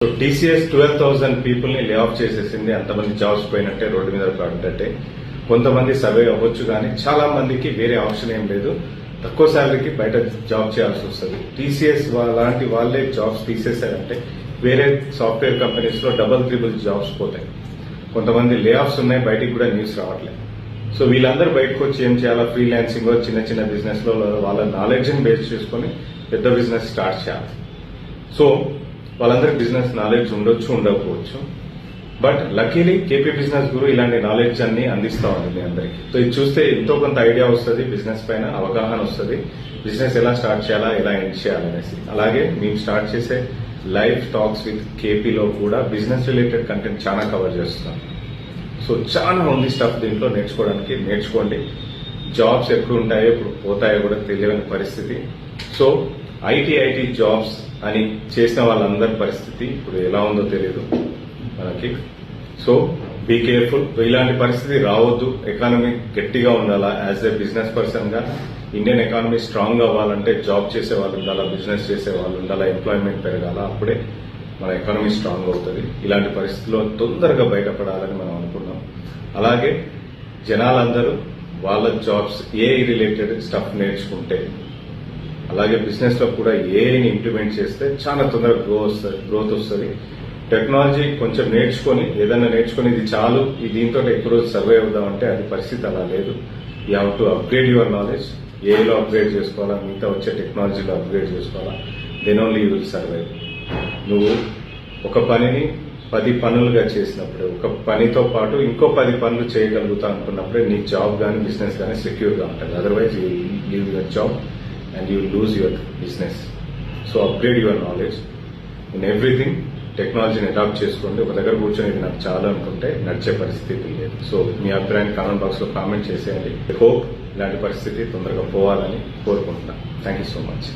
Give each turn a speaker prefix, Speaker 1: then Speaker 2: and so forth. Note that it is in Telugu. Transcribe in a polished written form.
Speaker 1: టీసీఎస్ 12,000 పీపుల్ ని లే ఆఫ్ చేసేసింది. అంతమంది జాబ్స్ పోయినట్టే, రోడ్డు మీద పడ్డట్టే. కొంతమంది సర్వే అవ్వచ్చు, కానీ చాలా మందికి వేరే ఆప్షన్ ఏం లేదు. తక్కువ శాలరీకి బయట జాబ్ చేయాల్సి వస్తుంది. టీసీఎస్ లాంటి వాళ్ళే జాబ్స్ తీసేశారంటే వేరే సాఫ్ట్వేర్ కంపెనీస్ లో డబుల్ ట్రిపుల్ జాబ్స్ పోతాయి. కొంతమంది లే ఆఫ్స్ ఉన్నాయి, బయటికి కూడా న్యూస్ రావట్లేదు. సో వీళ్ళందరూ బయటకు వచ్చి ఏం చేయాలా, ఫ్రీలాన్సింగ్ చిన్న చిన్న బిజినెస్ లో వాళ్ళ నాలెడ్జ్ ని బేస్ చేసుకుని పెద్ద బిజినెస్ స్టార్ట్ చేయాలి. సో వాళ్ళందరికీ బిజినెస్ నాలెడ్జ్ ఉండొచ్చు, ఉండకపోవచ్చు. బట్ లక్కీలీ కేపీ బిజినెస్ గురు ఇలాంటి నాలెడ్జ్ అన్ని అందిస్తా ఉంది మీ అందరికి. సో ఇది చూస్తే ఎంతో కొంత ఐడియా వస్తుంది, బిజినెస్ పైన అవగాహన వస్తుంది, బిజినెస్ ఎలా స్టార్ట్ చేయాలా, ఎలా ఎండ్ చేయాలనేసి. అలాగే మేము స్టార్ట్ చేసే లైవ్ టాక్స్ విత్ కేపీలో కూడా బిజినెస్ రిలేటెడ్ కంటెంట్ చాలా కవర్ చేస్తున్నాం. సో చాలా ఉంది స్టఫ్ దీంట్లో నేర్చుకోవడానికి. నేర్చుకోండి. జాబ్స్ ఎప్పుడు ఉంటాయో ఎప్పుడు పోతాయో కూడా తెలియని పరిస్థితి. సో ఐటీ జాబ్స్ అని చేసిన వాళ్ళందరి పరిస్థితి ఇప్పుడు ఎలా ఉందో తెలియదు మనకి. So be careful. ఇలాంటి పరిస్థితి రావద్దు. ఎకానమీ గట్టిగా ఉండాలా. యాజ్ ఎ బిజినెస్ పర్సన్ గా ఇండియన్ ఎకానమీ స్ట్రాంగ్ అవ్వాలంటే జాబ్ చేసే వాళ్ళు ఉండాలా, బిజినెస్ చేసే వాళ్ళు ఉండాలా, ఎంప్లాయ్మెంట్ పెరగాల. అప్పుడే మన ఎకానమీ స్ట్రాంగ్ అవుతుంది. ఇలాంటి పరిస్థితుల్లో తొందరగా బయటపడాలని మనం అనుకున్నాం. అలాగే జనాలందరూ వాళ్ళ జాబ్స్ ఏఐ రిలేటెడ్ స్టఫ్ నేర్చుకుంటే, అలాగే బిజినెస్ లో కూడా ఏఐని ఇంప్లిమెంట్ చేస్తే చాలా తొందరగా గ్రోత్ వస్తుంది. టెక్నాలజీ కొంచెం నేర్చుకుని, ఏదైనా నేర్చుకుని ఇది చాలు, దీంతో ఎక్కువ రోజు సర్వే అవుదామంటే అది పరిస్థితి అలా లేదు. You have to upgrade your knowledge. ఏఐలో అప్గ్రేడ్ చేసుకోవాలా, మిగతా వచ్చే టెక్నాలజీలో అప్గ్రేడ్ చేసుకోవాలా. Then only you will survive. నువ్వు ఒక పనిని 10 పనులుగా చేసినప్పుడే, ఒక పనితో పాటు ఇంకో 10 పనులు చేయగలుగుతా అనుకున్నప్పుడే నీ జాబ్ కానీ బిజినెస్ కానీ సెక్యూర్ గా ఉంటుంది. Otherwise you leave your job and you will lose your business. So upgrade your knowledge in everything. టెక్నాలజీని అడాప్ట్ చేసుకోండి. ఒక దగ్గర కూర్చొని ఇది నాకు చాలా అనుకుంటే నడిచే పరిస్థితి లేదు. సో మీ అభిప్రాయాన్ని కామెంట్ బాక్స్ లో కామెంట్ చేసేయండి. హోప్ ఇలాంటి పరిస్థితి తొందరగా పోవాలని కోరుకుంటున్నాను. Thank you so much.